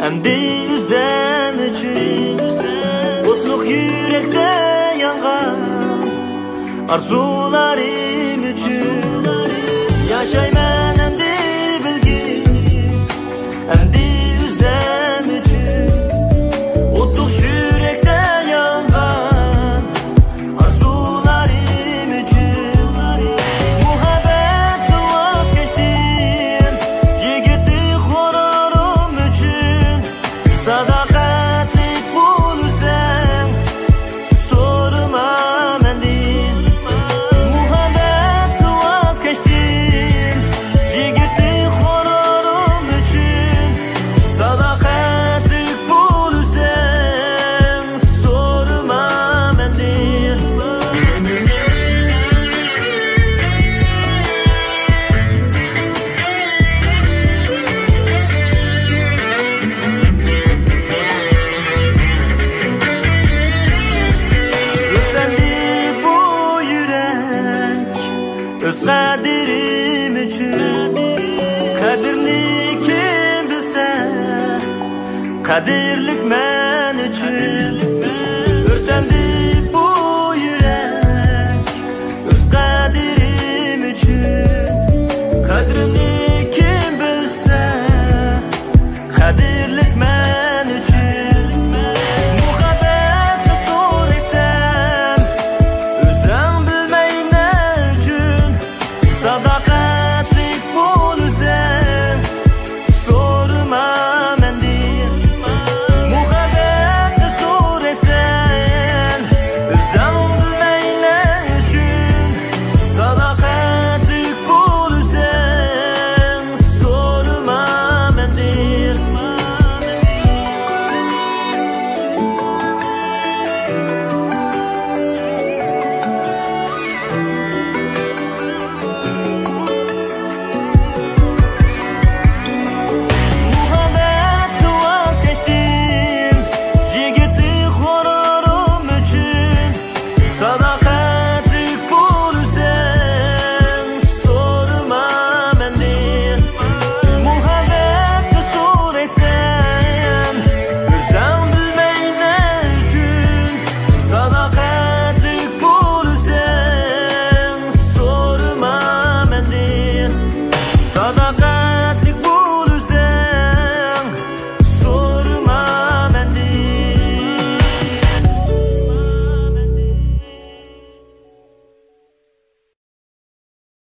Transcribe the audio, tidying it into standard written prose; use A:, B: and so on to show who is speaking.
A: Endi yüzem üçün Mutluluk yürekte yangan Arzularım üçün Yaşayman endi bilgin Endi yüzem üçün Mutluluk yürekte yangan Arzularım üçün Muhabbet vazgeçtim Yigitlik horarım üçün Sadakatlik bulsam sorma mendil Muhabbet vazgeçtim Yigitlik horarım üçün Sadakatlik bulsam sorma mendil Öz kaderim üçün Kadirni kim bilse Kadirlik men üçün